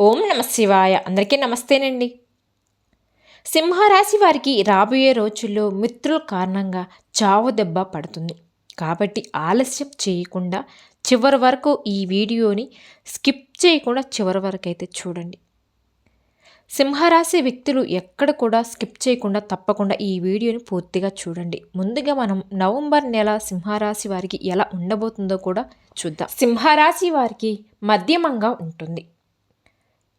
ఓం నమ శివాయ. అందరికీ నమస్తేనండి. సింహరాశి వారికి రాబోయే రోజుల్లో మిత్రుల కారణంగా చావు దెబ్బ పడుతుంది. కాబట్టి ఆలస్యం చేయకుండా చివరి వరకు ఈ వీడియోని స్కిప్ చేయకుండా చివరి వరకు అయితే చూడండి. సింహరాశి వ్యక్తులు ఎక్కడ కూడా స్కిప్ చేయకుండా తప్పకుండా ఈ వీడియోని పూర్తిగా చూడండి. ముందుగా మనం నవంబర్ నెల సింహరాశి వారికి ఎలా ఉండబోతుందో కూడా చూద్దాం. సింహరాశి వారికి మధ్యమంగా ఉంటుంది.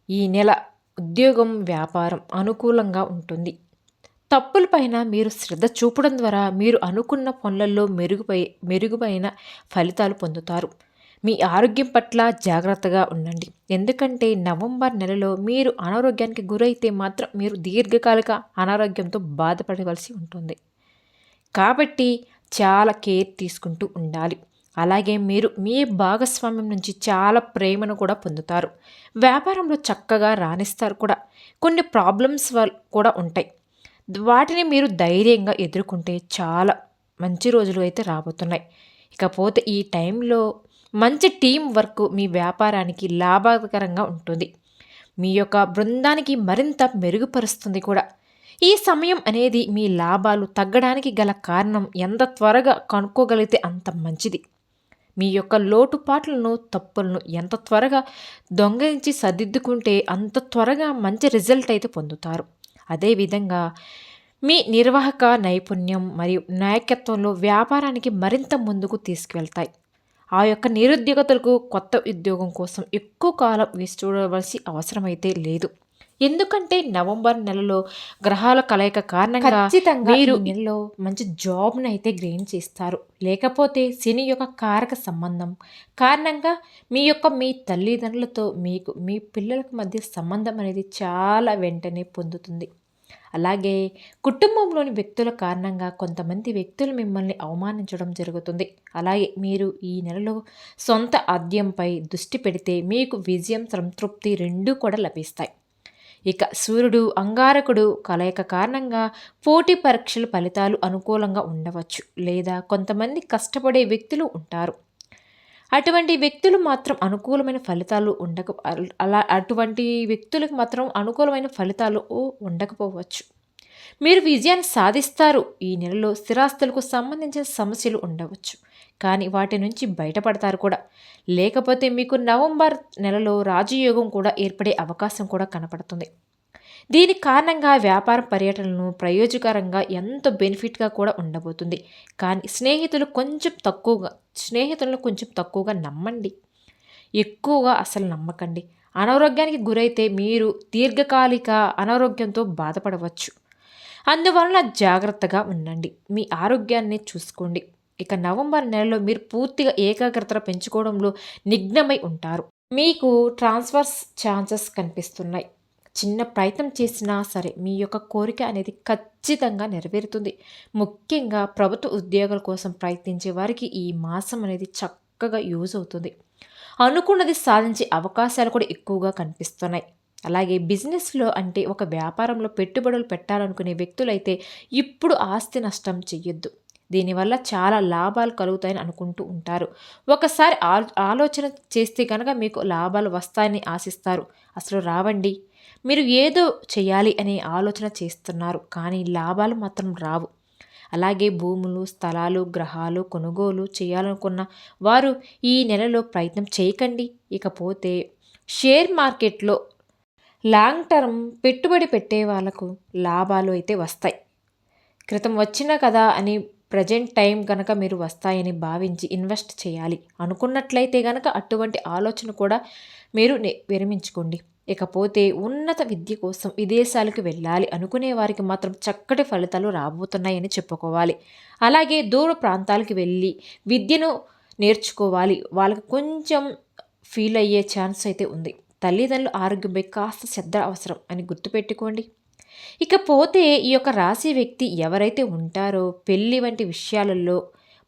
ఈ నెల ఉద్యోగం, వ్యాపారం అనుకూలంగా ఉంటుంది. తప్పులపైన మీరు శ్రద్ధ చూపడం ద్వారా మీరు అనుకున్న పనులలో మెరుగైన ఫలితాలు పొందుతారు. మీ ఆరోగ్యం పట్ల జాగ్రత్తగా ఉండండి. ఎందుకంటే నవంబర్ నెలలో మీరు అనారోగ్యానికి గురైతే మాత్రం మీరు దీర్ఘకాలిక అనారోగ్యంతో బాధపడవలసి ఉంటుంది. కాబట్టి చాలా కేర్ తీసుకుంటూ ఉండాలి. అలాగే మీరు మీ భాగస్వామ్యం నుంచి చాలా ప్రేమను కూడా పొందుతారు. వ్యాపారంలో చక్కగా రాణిస్తారు కూడా. కొన్ని ప్రాబ్లమ్స్ కూడా ఉంటాయి. వాటిని మీరు ధైర్యంగా ఎదుర్కొంటే చాలా మంచి రోజులు అయితే రాబోతున్నాయి. ఇకపోతే ఈ టైంలో మంచి టీం వర్క్ మీ వ్యాపారానికి లాభకరంగా ఉంటుంది. మీ యొక్క బృందానికి మరింత మెరుగుపరుస్తుంది కూడా. ఈ సమయం అనేది మీ లాభాలు తగ్గడానికి గల కారణం ఎంత త్వరగా కనుక్కోగలిగితే అంత మంచిది. మీ యొక్క లోటుపాట్లను, తప్పులను ఎంత త్వరగా దొంగలించి సర్దిద్దుకుంటే అంత త్వరగా మంచి రిజల్ట్ అయితే పొందుతారు. అదేవిధంగా మీ నిర్వాహక నైపుణ్యం మరియు నాయకత్వంలో వ్యాపారానికి మరింత ముందుకు తీసుకువెళ్తాయి. ఆ యొక్క నిరుద్యోగతలకు కొత్త ఉద్యోగం కోసం ఎక్కువ కాలం వేచి చూడవలసి అవసరమైతే లేదు. ఎందుకంటే నవంబర్ నెలలో గ్రహాల కలయిక కారణంగా ఖచ్చితంగా మీరు నెలలో మంచి జాబ్ని అయితే గెయిన్ చేస్తారు. లేకపోతే శని యొక్క కారక సంబంధం కారణంగా మీ తల్లిదండ్రులతో మీ పిల్లలకు మధ్య సంబంధం అనేది చాలా వెంటనే పొందుతుంది. అలాగే కుటుంబంలోని వ్యక్తుల కారణంగా కొంతమంది వ్యక్తులు మిమ్మల్ని అవమానించడం జరుగుతుంది. అలాగే మీరు ఈ నెలలో సొంత ఆద్యంపై దృష్టి పెడితే మీకు విజయం, సంతృప్తి రెండూ కూడా లభిస్తాయి. ఇక సూర్యుడు, అంగారకుడు కలయిక కారణంగా పోటీ పరీక్షల ఫలితాలు అనుకూలంగా ఉండవచ్చు. లేదా కొంతమంది కష్టపడే వ్యక్తులు ఉంటారు. అటువంటి వ్యక్తులు మాత్రం అనుకూలమైన ఫలితాలు అటువంటి వ్యక్తులకు మాత్రం అనుకూలమైన ఫలితాలు ఉండకపోవచ్చు. మీరు విజయాన్ని సాధిస్తారు. ఈ నెలలో స్థిరాస్తులకు సంబంధించిన సమస్యలు ఉండవచ్చు, కానీ వాటి నుంచి బయటపడతారు కూడా. లేకపోతే మీకు నవంబర్ నెలలో రాజయోగం కూడా ఏర్పడే అవకాశం కూడా కనపడుతుంది. దీని కారణంగా వ్యాపార పర్యటనలను ప్రయోజకరంగా ఎంతో బెనిఫిట్గా కూడా ఉండబోతుంది. కానీ స్నేహితులను కొంచెం తక్కువగా నమ్మండి. ఎక్కువగా అసలు నమ్మకండి. అనారోగ్యానికి గురైతే మీరు దీర్ఘకాలిక అనారోగ్యంతో బాధపడవచ్చు. అందువలన జాగ్రత్తగా ఉండండి. మీ ఆరోగ్యాన్ని చూసుకోండి. ఇక నవంబర్ నెలలో మీరు పూర్తిగా ఏకాగ్రత పెంచుకోవడంలో నిఘ్నమై ఉంటారు. మీకు ట్రాన్స్ఫర్స్ ఛాన్సెస్ కనిపిస్తున్నాయి. చిన్న ప్రయత్నం చేసినా సరే మీ యొక్క కోరిక అనేది ఖచ్చితంగా నెరవేరుతుంది. ముఖ్యంగా ప్రభుత్వ ఉద్యోగాల కోసం ప్రయత్నించే వారికి ఈ మాసం అనేది చక్కగా యూజ్ అవుతుంది. అనుకున్నది సాధించే అవకాశాలు కూడా ఎక్కువగా కనిపిస్తున్నాయి. అలాగే బిజినెస్లో అంటే ఒక వ్యాపారంలో పెట్టుబడులు పెట్టాలనుకునే వ్యక్తులైతే ఇప్పుడు ఆస్తి నష్టం చెయ్యొద్దు. దీనివల్ల చాలా లాభాలు కలుగుతాయని అనుకుంటూ ఉంటారు. ఒకసారి ఆలోచన చేస్తే కనుక మీకు లాభాలు వస్తాయని ఆశిస్తారు. అసలు రావండి. మీరు ఏదో చేయాలి అనే ఆలోచన చేస్తున్నారు, కానీ లాభాలు మాత్రం రావు. అలాగే భూములు, స్థలాలు, గ్రహాలు కొనుగోలు చేయాలనుకున్న వారు ఈ నెలలో ప్రయత్నం చేయకండి. ఇకపోతే షేర్ మార్కెట్లో లాంగ్ టర్మ్ పెట్టుబడి పెట్టే వాళ్ళకు లాభాలు అయితే వస్తాయి. క్రితం వచ్చినా కదా అని ప్రజెంట్ టైం కనుక మీరు వస్తాయని భావించి ఇన్వెస్ట్ చేయాలి అనుకున్నట్లయితే కనుక అటువంటి ఆలోచన కూడా మీరు విరమించుకోండి. ఇకపోతే ఉన్నత విద్య కోసం విదేశాలకు వెళ్ళాలి అనుకునే వారికి మాత్రం చక్కటి ఫలితాలు రాబోతున్నాయని చెప్పుకోవాలి. అలాగే దూర ప్రాంతాలకు వెళ్ళి విద్యను నేర్చుకోవాలి. వాళ్ళకి కొంచెం ఫీల్ అయ్యే ఛాన్స్ అయితే ఉంది. తల్లిదండ్రుల ఆరోగ్యంపై కాస్త శ్రద్ధ అవసరం అని గుర్తుపెట్టుకోండి. ఇకపోతే ఈ యొక్క రాశి వ్యక్తి ఎవరైతే ఉంటారో పెళ్లి వంటి విషయాలలో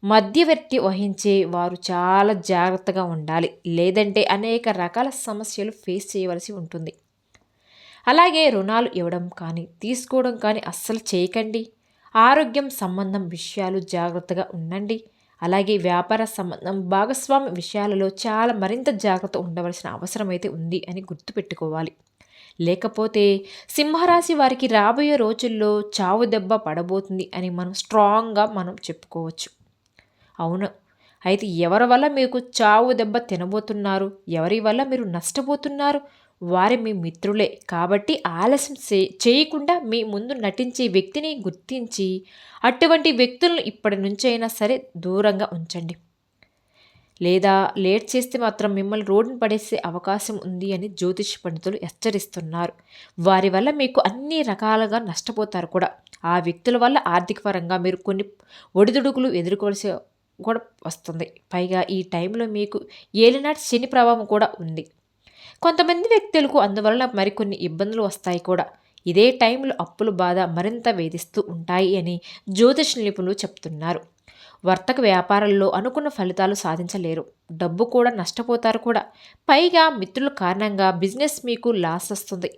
మధ్యవర్తి వహించే వారు చాలా జాగ్రత్తగా ఉండాలి. లేదంటే అనేక రకాల సమస్యలు ఫేస్ చేయవలసి ఉంటుంది. అలాగే రుణాలు ఇవ్వడం కానీ తీసుకోవడం కానీ అస్సలు చేయకండి. ఆరోగ్యం సంబంధం విషయాలు జాగ్రత్తగా ఉండండి. అలాగే వ్యాపార సంబంధం భాగస్వామి విషయాలలో చాలా మరింత జాగ్రత్త ఉండవలసిన అవసరం అయితే ఉంది అని గుర్తుపెట్టుకోవాలి. లేకపోతే సింహరాశి వారికి రాబోయే రోజుల్లో చావు దెబ్బ పడబోతుంది అని మనం చెప్పుకోవచ్చు. అవును. అయితే ఎవరి వల్ల మీకు చావు దెబ్బ తినబోతున్నారు, ఎవరి వల్ల మీరు నష్టపోతున్నారు, వారి మీ మిత్రులే. కాబట్టి ఆలస్యం చేయకుండా మీ ముందు నటించే వ్యక్తిని గుర్తించి అటువంటి వ్యక్తులను ఇప్పటి నుంచైనా సరే దూరంగా ఉంచండి. లేదా లేట్ చేస్తే మాత్రం మిమ్మల్ని రోడ్డున పడేసే అవకాశం ఉంది అని జ్యోతిష పండితులు హెచ్చరిస్తున్నారు. వారి వల్ల మీకు అన్ని రకాలుగా నష్టపోతారు కూడా. ఆ వ్యక్తుల వల్ల ఆర్థిక పరంగా మీరు కొన్ని ఒడిదుడుకులు ఎదుర్కోవాల్సి కూడా వస్తుంది. పైగా ఈ టైంలో మీకు ఏలినాటి శని ప్రభావం కూడా ఉంది. కొంతమంది వ్యక్తులకు అందువలన మరికొన్ని ఇబ్బందులు వస్తాయి కూడా. ఇదే టైంలో అప్పుల బాధ మరింత వేధిస్తూ ఉంటాయి అని జ్యోతిష నిపుణులు చెప్తున్నారు. వర్తక వ్యాపారాల్లో అనుకున్న ఫలితాలు సాధించలేరు, డబ్బు కూడా నష్టపోతారు కూడా. పైగా మిత్రుల కారణంగా బిజినెస్ మీకు లాస్ వస్తుంది.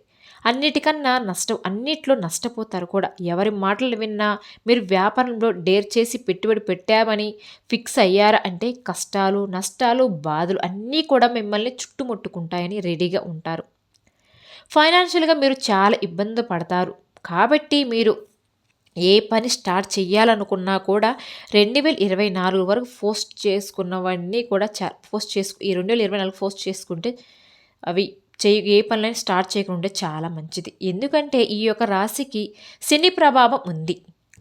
అన్నిట్లో నష్టపోతారు కూడా. ఎవరి మాటలు విన్నా మీరు వ్యాపారంలో డేర్ చేసి పెట్టుబడి పెట్టామని ఫిక్స్ అయ్యారా అంటే కష్టాలు, నష్టాలు, బాధలు అన్నీ కూడా మిమ్మల్ని చుట్టుముట్టుకుంటాయని రెడీగా ఉంటారు. ఫైనాన్షియల్గా మీరు చాలా ఇబ్బంది పడతారు. కాబట్టి మీరు ఏ పని స్టార్ట్ చేయాలనుకున్నా కూడా 2024 వరకు పోస్ట్ చేసుకున్నవన్నీ కూడా ఈ 2024 పోస్ట్ చేసుకుంటే అవి ఏ పనులైనా స్టార్ట్ చేయకుండా చాలా మంచిది. ఎందుకంటే ఈ యొక్క రాశికి శని ప్రభావం ఉంది.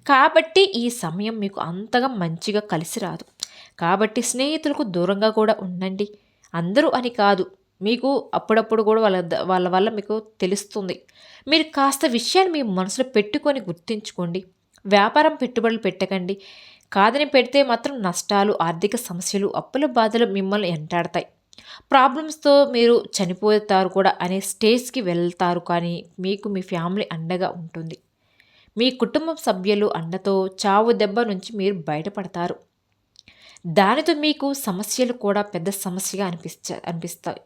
కాబట్టి ఈ సమయం మీకు అంతగా మంచిగా కలిసి రాదు. కాబట్టి స్నేహితులకు దూరంగా కూడా ఉండండి. అందరూ అని కాదు, మీకు అప్పుడప్పుడు కూడా వాళ్ళ వల్ల మీకు తెలుస్తుంది. మీరు కాస్త విషయాన్ని మీ మనసులో పెట్టుకొని గుర్తుంచుకోండి. వ్యాపారం పెట్టుబడులు పెట్టకండి. కాదని పెడితే మాత్రం నష్టాలు, ఆర్థిక సమస్యలు, అప్పుల బాధలు మిమ్మల్ని వెంటాడతాయి. ప్రాబ్లమ్స్తో మీరు చనిపోతారు కూడా అనే స్టేజ్కి వెళ్తారు. కానీ మీకు మీ ఫ్యామిలీ అండగా ఉంటుంది. మీ కుటుంబం సభ్యులు అండతో చావు దెబ్బ నుంచి మీరు బయటపడతారు. దానితో మీకు సమస్యలు కూడా పెద్ద సమస్యగా అనిపిస్తాయి.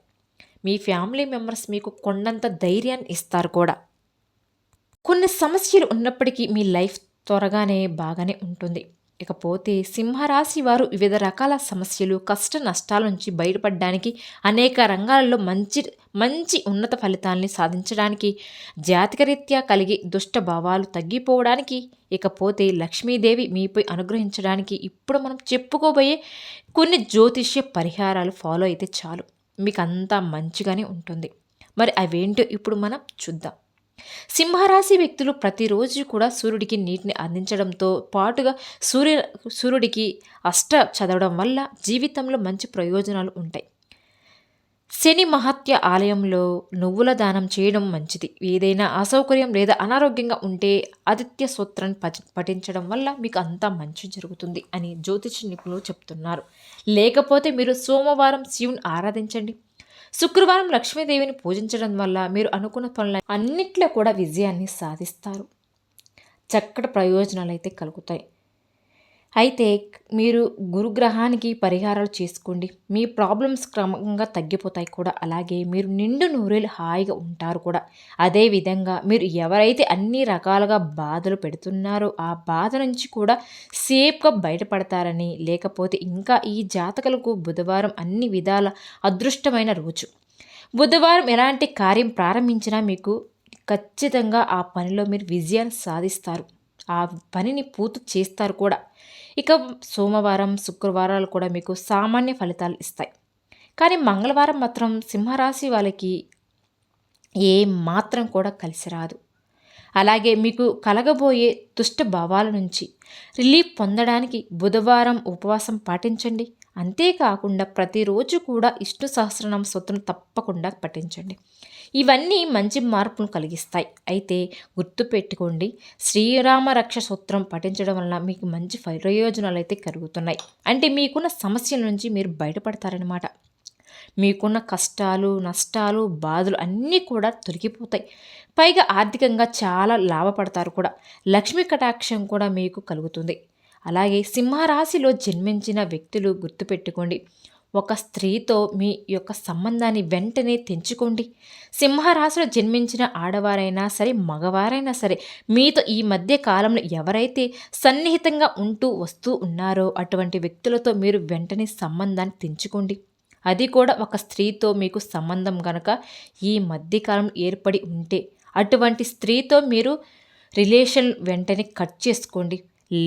మీ ఫ్యామిలీ మెంబర్స్ మీకు కొండంత ధైర్యాన్ని ఇస్తారు కూడా. కొన్ని సమస్యలు ఉన్నప్పటికీ మీ లైఫ్ త్వరగానే బాగానే ఉంటుంది. ఇకపోతే సింహరాశి వారు వివిధ రకాల సమస్యలు, కష్ట నష్టాల నుంచి బయటపడడానికి, అనేక రంగాలలో మంచి ఉన్నత ఫలితాలని సాధించడానికి, జాతకరీత్యా కలిగి దుష్ట భావాలు తగ్గిపోవడానికి, ఇకపోతే లక్ష్మీదేవి మీపై అనుగ్రహించడానికి ఇప్పుడు మనం చెప్పుకోబోయే కొన్ని జ్యోతిష్య పరిహారాలు ఫాలో అయితే చాలు, మీకు అంతా మంచిగానే ఉంటుంది. మరి అవేంటో ఇప్పుడు మనం చూద్దాం. సింహరాశి వ్యక్తులు ప్రతిరోజు కూడా సూర్యుడికి నీటిని అందించడంతో పాటుగా సూర్యుడికి చదవడం వల్ల జీవితంలో మంచి ప్రయోజనాలు ఉంటాయి. శని మహత్య ఆలయంలో నువ్వుల దానం చేయడం మంచిది. ఏదైనా అసౌకర్యం లేదా అనారోగ్యంగా ఉంటే ఆదిత్య సూత్రాన్ని పఠించడం వల్ల మీకు అంతా మంచి జరుగుతుంది అని జ్యోతిష నిపుణులు చెప్తున్నారు. లేకపోతే మీరు సోమవారం శివుని ఆరాధించండి. శుక్రవారం లక్ష్మీదేవిని పూజించడం వల్ల మీరు అనుకున్న పనుల అన్నిట్లో కూడా విజయాన్ని సాధిస్తారు. చక్కటి ప్రయోజనాలు అయితే కలుగుతాయి. అయితే మీరు గురుగ్రహానికి పరిహారాలు చేసుకోండి. మీ ప్రాబ్లమ్స్ క్రమంగా తగ్గిపోతాయి కూడా. అలాగే మీరు నిండు నూరేళ్ళు హాయిగా ఉంటారు కూడా. అదేవిధంగా మీరు ఎవరైతే అన్ని రకాలుగా బాధలు పెడుతున్నారో ఆ బాధ నుంచి కూడా సేఫ్గా బయటపడతారని. లేకపోతే ఇంకా ఈ జాతకులకు బుధవారం అన్ని విధాల అదృష్టమైన రోజు. బుధవారం ఎలాంటి కార్యం ప్రారంభించినా మీకు ఖచ్చితంగా ఆ పనిలో మీరు విజయాన్ని సాధిస్తారు. ఆ పనిని పూర్తి చేస్తారు కూడా. ఇక సోమవారం, శుక్రవారాలు కూడా మీకు సామాన్య ఫలితాలు ఇస్తాయి. కానీ మంగళవారం మాత్రం సింహరాశి వాళ్ళకి ఏ మాత్రం కూడా కలిసి రాదు. అలాగే మీకు కలగబోయే దుష్ట భావాల నుంచి రిలీఫ్ పొందడానికి బుధవారం ఉపవాసం పాటించండి. అంతేకాకుండా ప్రతిరోజు కూడా విష్ణు సహస్రనామ స్తోత్రం తప్పకుండా పఠించండి. ఇవన్నీ మంచి మార్పును కలిగిస్తాయి. అయితే గుర్తుపెట్టుకోండి, శ్రీరామ రక్ష సూత్రం పఠించడం వలన మీకు మంచి ప్రయోజనాలు అయితే కలుగుతున్నాయి. అంటే మీకున్న సమస్యల నుంచి మీరు బయటపడతారనమాట. మీకున్న కష్టాలు, నష్టాలు, బాధలు అన్నీ కూడా తొలగిపోతాయి. పైగా ఆర్థికంగా చాలా లాభపడతారు కూడా. లక్ష్మీ కటాక్షం కూడా మీకు కలుగుతుంది. అలాగే సింహరాశిలో జన్మించిన వ్యక్తులు గుర్తుపెట్టుకోండి, ఒక స్త్రీతో మీ యొక్క సంబంధాన్ని వెంటనే తెంచుకోండి. సింహరాశిలో జన్మించిన ఆడవారైనా సరే, మగవారైనా సరే, మీతో ఈ మధ్య కాలంలో ఎవరైతే సన్నిహితంగా ఉంటూ వస్తూ ఉన్నారో అటువంటి వ్యక్తులతో మీరు వెంటనే సంబంధాన్ని తెంచుకోండి. అది కూడా ఒక స్త్రీతో మీకు సంబంధం గనక ఈ మధ్యకాలం ఏర్పడి ఉంటే అటువంటి స్త్రీతో మీరు రిలేషన్ వెంటనే కట్ చేసుకోండి.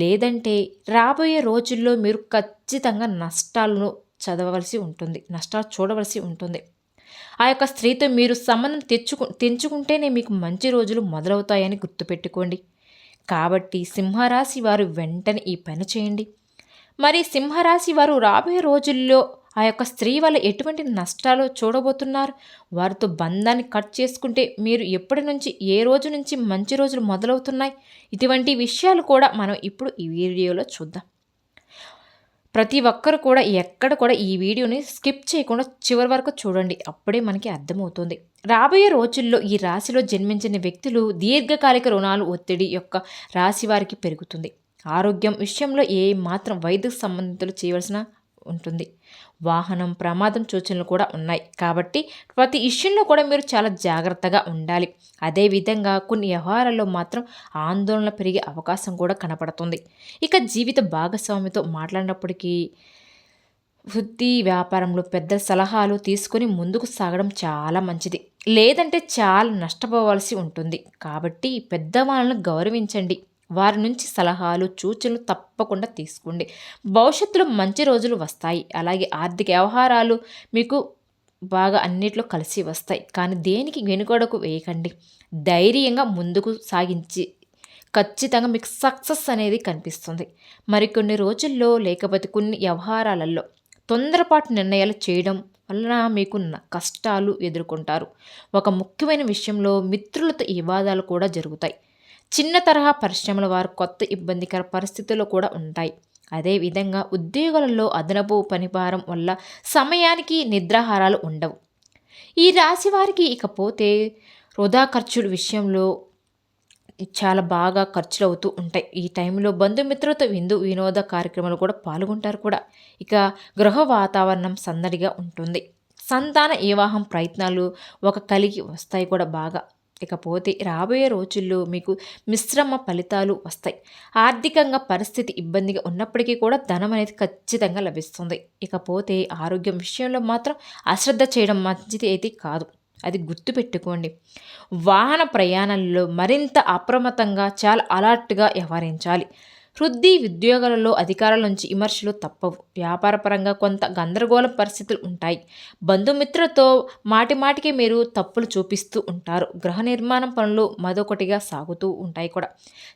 లేదంటే రాబోయే రోజుల్లో మీరు ఖచ్చితంగా నష్టాలను నష్టాలు చూడవలసి ఉంటుంది. ఆ యొక్క స్త్రీతో మీరు సంబంధం తెంచుకుంటేనే మీకు మంచి రోజులు మొదలవుతాయని గుర్తుపెట్టుకోండి. కాబట్టి సింహరాశి వారు వెంటనే ఈ పని చేయండి. మరి సింహరాశి వారు రాబోయే రోజుల్లో ఆ యొక్క స్త్రీ వల్ల ఎటువంటి నష్టాలు చూడబోతున్నారు, వారితో బంధాన్ని కట్ చేసుకుంటే మీరు ఎప్పటి నుంచి ఏ రోజు నుంచి మంచి రోజులు మొదలవుతున్నాయి, ఇటువంటి విషయాలు కూడా మనం ఇప్పుడు ఈ వీడియోలో చూద్దాం. ప్రతి ఒక్కరు కూడా ఎక్కడ కూడా ఈ వీడియోని స్కిప్ చేయకుండా చివరి వరకు చూడండి. అప్పుడే మనకి అర్థమవుతుంది. రాబోయే రోజుల్లో ఈ రాశిలో జన్మించిన వ్యక్తులు దీర్ఘకాలిక రుణాలు ఒత్తిడి యొక్క రాశి వారికి పెరుగుతుంది. ఆరోగ్యం విషయంలో ఏ మాత్రం వైద్య సంబంధితులు చేయవలసిన ఉంటుంది. వాహనం ప్రమాదం సూచనలు కూడా ఉన్నాయి. కాబట్టి ప్రతి విషయంలో కూడా మీరు చాలా జాగ్రత్తగా ఉండాలి. అదేవిధంగా కొన్ని వ్యవహారాల్లో మాత్రం ఆందోళన పెరిగే అవకాశం కూడా కనపడుతుంది. ఇక జీవిత భాగస్వామితో మాట్లాడినప్పటికీ వృత్తి వ్యాపారంలో పెద్ద సలహాలు తీసుకొని ముందుకు సాగడం చాలా మంచిది. లేదంటే చాలా నష్టపోవాల్సి ఉంటుంది. కాబట్టి పెద్దవాళ్ళను గౌరవించండి. వారి నుంచి సలహాలు సూచనలు తప్పకుండా తీసుకోండి. భవిష్యత్తులో మంచి రోజులు వస్తాయి. అలాగే ఆర్థిక వ్యవహారాలు మీకు బాగా అన్నిట్లో కలిసి వస్తాయి. కానీ దేనికి వెనుకడుగు వేయకండి. ధైర్యంగా ముందుకు సాగించి ఖచ్చితంగా మీకు సక్సెస్ అనేది కనిపిస్తుంది. మరికొన్ని రోజుల్లో లేకపోతే కొన్ని వ్యవహారాలలో తొందరపాటు నిర్ణయాలు చేయడం వలన మీకు కష్టాలు ఎదుర్కొంటారు. ఒక ముఖ్యమైన విషయంలో మిత్రులతో వివాదాలు కూడా జరుగుతాయి. చిన్న తరహా పరిశ్రమల వారు కొత్త ఇబ్బందికర పరిస్థితుల్లో కూడా ఉంటాయి. అదేవిధంగా ఉద్యోగాలలో అదనపు పనిభారం వల్ల సమయానికి నిద్రాహారాలు ఉండవు. ఈ రాశి వారికి ఇకపోతే వృధా ఖర్చుల విషయంలో చాలా బాగా ఖర్చులు అవుతూ ఉంటాయి. ఈ టైంలో బంధుమిత్రులతో వినోద కార్యక్రమాలు కూడా పాల్గొంటారు కూడా. ఇక గృహ వాతావరణం సందడిగా ఉంటుంది. సంతాన వివాహం ప్రయత్నాలు కలిగి వస్తాయి కూడా బాగా. ఇకపోతే రాబోయే రోజుల్లో మీకు మిశ్రమ ఫలితాలు వస్తాయి. ఆర్థికంగా పరిస్థితి ఇబ్బందిగా ఉన్నప్పటికీ కూడా ధనం అనేది ఖచ్చితంగా లభిస్తుంది. ఇకపోతే ఆరోగ్యం విషయంలో మాత్రం అశ్రద్ధ చేయడం మంచిది అయితే కాదు. అది గుర్తుపెట్టుకోండి. వాహన ప్రయాణాల్లో మరింత అప్రమత్తంగా చాలా అలర్ట్గా వ్యవహరించాలి. వృద్ధి ఉద్యోగాలలో అధికారుల నుంచి విమర్శలు తప్పవు. వ్యాపారపరంగా కొంత గందరగోళ పరిస్థితులు ఉంటాయి. బంధుమిత్రులతో మాటిమాటికి మీరు తప్పులు చూపిస్తూ ఉంటారు. గృహ నిర్మాణం పనులు మరొకటిగా సాగుతూ ఉంటాయి కూడా.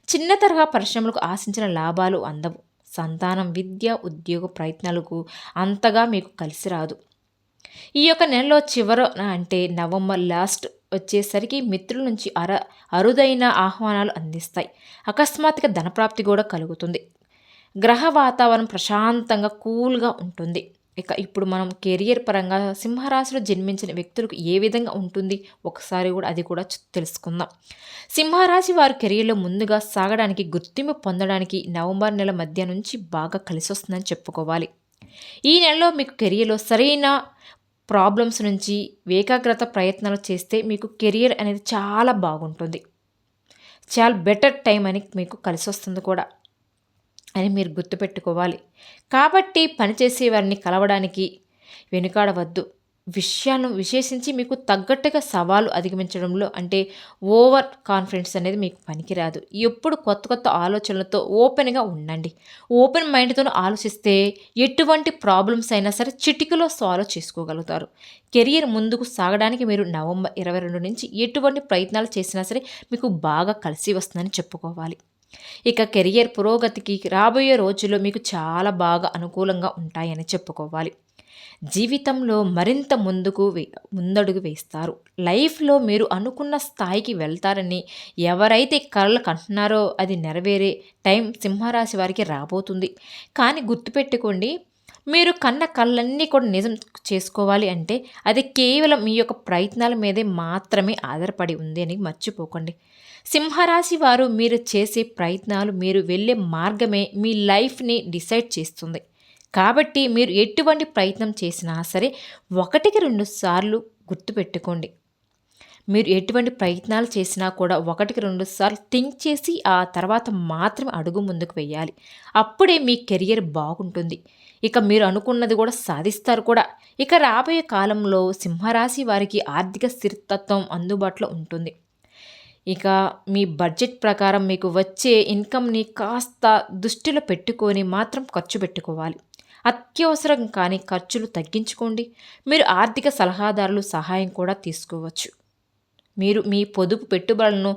చిన్న తరహా పరిశ్రమలకు ఆశించిన లాభాలు అందవు. సంతానం విద్య ఉద్యోగ ప్రయత్నాలకు అంతగా మీకు కలిసి రాదు. ఈ యొక్క నెలలో చివరన అంటే నవంబర్ లాస్ట్ వచ్చేసరికి మిత్రుల నుంచి అరుదైన ఆహ్వానాలు అందిస్తాయి. అకస్మాత్తుగా ధనప్రాప్తి కూడా కలుగుతుంది. గ్రహ వాతావరణం ప్రశాంతంగా కూల్గా ఉంటుంది. ఇక ఇప్పుడు మనం కెరియర్ పరంగా సింహరాశిలో జన్మించిన వ్యక్తులకు ఏ విధంగా ఉంటుంది ఒకసారి కూడా అది కూడా తెలుసుకుందాం. సింహరాశి వారు కెరియర్లో ముందుగా సాగడానికి గుర్తింపు పొందడానికి నవంబర్ నెల మధ్య నుంచి బాగా కలిసి వస్తుందని చెప్పుకోవాలి. ఈ నెలలో మీకు కెరియర్లో సరైన ప్రాబ్లమ్స్ నుంచి ఏకాగ్రత ప్రయత్నాలు చేస్తే మీకు కెరియర్ అనేది చాలా బాగుంటుంది. చాలా బెటర్ టైం అని మీకు కలిసి వస్తుంది కూడా అని మీరు గుర్తుపెట్టుకోవాలి. కాబట్టి పనిచేసే వారిని కలవడానికి వెనుకాడవద్దు. విషయాలను విశేషించి మీకు తగ్గట్టుగా సవాలు అధిగమించడంలో అంటే ఓవర్ కాన్ఫిడెన్స్ అనేది మీకు పనికిరాదు. ఎప్పుడు కొత్త కొత్త ఆలోచనలతో ఓపెన్గా ఉండండి. ఓపెన్ మైండ్తో ఆలోచిస్తే ఎటువంటి ప్రాబ్లమ్స్ అయినా సరే చిటికలో సాల్వ్ చేసుకోగలుగుతారు. కెరియర్ ముందుకు సాగడానికి మీరు నవంబర్ 22 నుంచి ఎటువంటి ప్రయత్నాలు చేసినా సరే మీకు బాగా కలిసి వస్తుందని చెప్పుకోవాలి. ఇక కెరియర్ పురోగతికి రాబోయే రోజుల్లో మీకు చాలా బాగా అనుకూలంగా ఉంటాయని చెప్పుకోవాలి. జీవితంలో మరింత ముందడుగు వేస్తారు. లైఫ్లో మీరు అనుకున్న స్థాయికి వెళ్తారని ఎవరైతే కలలు కంటున్నారో అది నెరవేరే టైం సింహరాశి వారికి రాబోతుంది. కానీ గుర్తుపెట్టుకోండి, మీరు కన్న కళ్ళన్నీ కూడా నిజం చేసుకోవాలి అంటే అది కేవలం మీ యొక్క ప్రయత్నాల మీదే మాత్రమే ఆధారపడి ఉంది అని మర్చిపోకండి. సింహరాశి వారు మీరు చేసే ప్రయత్నాలు, మీరు వెళ్ళే మార్గమే మీ లైఫ్ని డిసైడ్ చేస్తుంది. కాబట్టి మీరు ఎటువంటి ప్రయత్నం చేసినా సరే 1-2 సార్లు గుర్తుపెట్టుకోండి. మీరు ఎటువంటి ప్రయత్నాలు చేసినా కూడా 1-2 సార్లు థింక్ చేసి ఆ తర్వాత మాత్రమే అడుగు ముందుకు వెయ్యాలి. అప్పుడే మీ కెరియర్ బాగుంటుంది. ఇక మీరు అనుకున్నది కూడా సాధిస్తారు కూడా. ఇక రాబోయే కాలంలో సింహరాశి వారికి ఆర్థిక స్థిరతత్వం అందుబాటులో ఉంటుంది. ఇక మీ బడ్జెట్ ప్రకారం మీకు వచ్చే ఇన్కమ్‌ని కాస్త దృష్టిలో పెట్టుకొని మాత్రం ఖర్చు పెట్టుకోవాలి. అత్యవసరం కాని ఖర్చులు తగ్గించుకోండి. మీరు ఆర్థిక సలహాదారుల సహాయం కూడా తీసుకోవచ్చు. మీరు మీ పొదుపు పెట్టుబడులను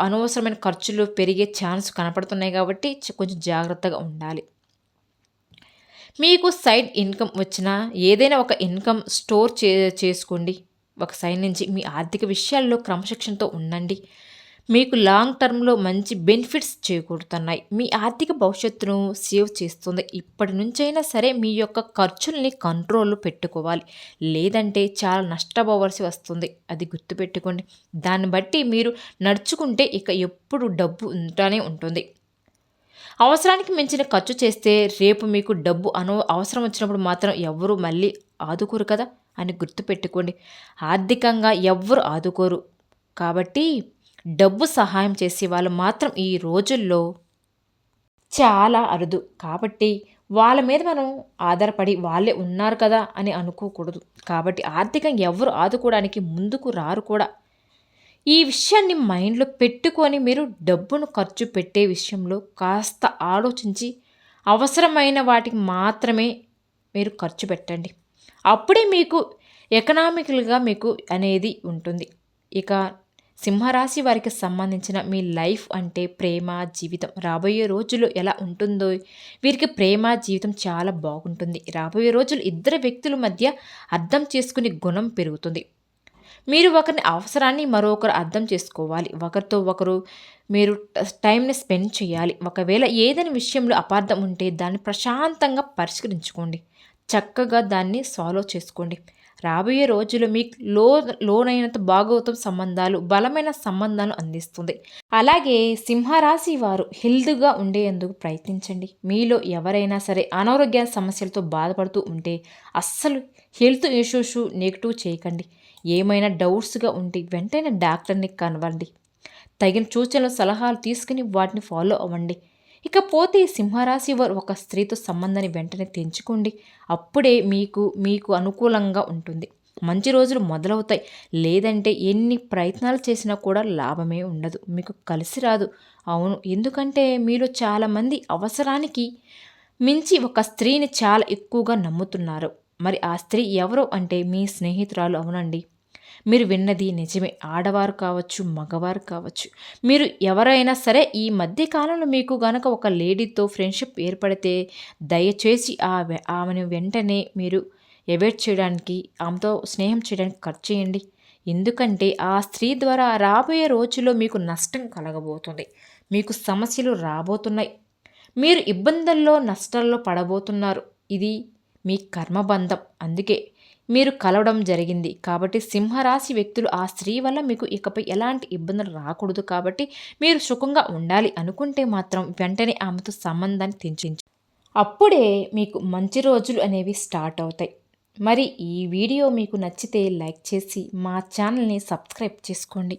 అనవసరమైన ఖర్చులు పెరిగే ఛాన్స్ కనపడుతున్నాయి కాబట్టి కొంచెం జాగ్రత్తగా ఉండాలి. మీకు సైడ్ ఇన్కమ్ వచ్చినా ఏదైనా ఒక ఇన్కమ్ స్టోర్ చేసుకోండి. ఒక సైడ్ నుంచి మీ ఆర్థిక విషయాల్లో క్రమశిక్షణతో ఉండండి. మీకు లాంగ్ టర్మ్‌లో మంచి బెనిఫిట్స్ చేకూరుతున్నాయి. మీ ఆర్థిక భవిష్యత్తును సేవ్ చేస్తుంది. ఇప్పటి నుంచైనా సరే మీ యొక్క ఖర్చుల్ని కంట్రోల్‌లో పెట్టుకోవాలి. లేదంటే చాలా నష్టపోవలసి వస్తుంది. అది గుర్తుపెట్టుకోండి. దాన్ని బట్టి మీరు నడుచుకుంటే ఇక ఎప్పుడు డబ్బు ఉంటానే ఉంటుంది. అవసరానికి మించిన ఖర్చు చేస్తే రేపు మీకు డబ్బు అవసరం వచ్చినప్పుడు మాత్రం ఎవ్వరు మళ్ళీ ఆదుకోరు కదా అని గుర్తుపెట్టుకోండి. ఆర్థికంగా ఎవ్వరు ఆదుకోరు. కాబట్టి డబ్బు సహాయం చేసే వాళ్ళు మాత్రం ఈ రోజుల్లో చాలా అరుదు. కాబట్టి వాళ్ళ మీద మనం ఆధారపడి వాళ్ళే ఉన్నారు కదా అని అనుకోకూడదు. కాబట్టి ఆర్థికంగా ఎవ్వరు ఆదుకోవడానికి ముందుకు రారు కూడా. ఈ విషయాన్ని మైండ్‌లో పెట్టుకొని మీరు డబ్బును ఖర్చు పెట్టే విషయంలో కాస్త ఆలోచించి అవసరమైన వాటికి మాత్రమే మీరు ఖర్చు పెట్టండి. అప్పుడే మీకు ఎకనామికల్‌గా మీకు అనేది ఉంటుంది. ఇక సింహరాశి వారికి సంబంధించిన మీ లైఫ్ అంటే ప్రేమ జీవితం రాబోయే రోజుల్లో ఎలా ఉంటుందో, వీరికి ప్రేమ జీవితం చాలా బాగుంటుంది. రాబోయే రోజులు ఇద్దరు వ్యక్తుల మధ్య అర్థం చేసుకునే గుణం పెరుగుతుంది. మీరు ఒకరిని అవసరాన్ని మరొకరు అర్థం చేసుకోవాలి. ఒకరితో ఒకరు మీరు టైంని స్పెండ్ చేయాలి. ఒకవేళ ఏదైనా విషయంలో అపార్థం ఉంటే దాన్ని ప్రశాంతంగా పరిష్కరించుకోండి. చక్కగా దాన్ని సాల్వ్ చేసుకోండి. రాబోయే రోజుల్లో మీకు లోనైనంత భాగవతం సంబంధాలు బలమైన సంబంధాలు అందిస్తుంది. అలాగే సింహరాశి వారు హెల్తీగా ఉండేందుకు ప్రయత్నించండి. మీలో ఎవరైనా సరే అనారోగ్య సమస్యలతో బాధపడుతూ ఉంటే అస్సలు హెల్త్ ఇష్యూస్ నెగిటివ్ చేయకండి. ఏమైనా డౌట్స్గా ఉంటే వెంటనే డాక్టర్ని కలవండి. తగిన సూచనలు సలహాలు తీసుకుని వాటిని ఫాలో అవ్వండి. ఇకపోతే సింహరాశి వారు ఒక స్త్రీతో సంబంధాన్ని వెంటనే తెంచుకోండి. అప్పుడే మీకు అనుకూలంగా ఉంటుంది. మంచి రోజులు మొదలవుతాయి. లేదంటే ఎన్ని ప్రయత్నాలు చేసినా కూడా లాభమే ఉండదు. మీకు కలిసి రాదు. అవును, ఎందుకంటే మీలో చాలామంది అవసరానికి మించి ఒక స్త్రీని చాలా ఎక్కువగా నమ్ముతున్నారు. మరి ఆ స్త్రీ ఎవరు అంటే మీ స్నేహితురాలు. అవునండి, మీరు విన్నది నిజమే. ఆడవారు కావచ్చు, మగవారు కావచ్చు, మీరు ఎవరైనా సరే ఈ మధ్య కాలంలో మీకు గనక ఒక లేడీతో ఫ్రెండ్షిప్ ఏర్పడితే దయచేసి ఆమెను వెంటనే మీరు అవాయిడ్ చేయడానికి, ఆమెతో స్నేహం చేయడానికి ఖర్చు చేయండి. ఎందుకంటే ఆ స్త్రీ ద్వారా రాబోయే రోజుల్లో మీకు నష్టం కలగబోతుంది. మీకు సమస్యలు రాబోతున్నాయి. మీరు ఇబ్బందుల్లో నష్టాల్లో పడబోతున్నారు. ఇది మీ కర్మబంధం. అందుకే మీరు కలవడం జరిగింది. కాబట్టి సింహరాశి వ్యక్తులు ఆ స్త్రీ వల్ల మీకు ఇకపై ఎలాంటి ఇబ్బందులు రాకూడదు. కాబట్టి మీరు సుఖంగా ఉండాలి అనుకుంటే మాత్రం వెంటనే ఆమెతో సంబంధాన్ని తెంచించు. అప్పుడే మీకు మంచి రోజులు అనేవి స్టార్ట్ అవుతాయి. మరి ఈ వీడియో మీకు నచ్చితే లైక్ చేసి మా ఛానల్ని సబ్స్క్రైబ్ చేసుకోండి.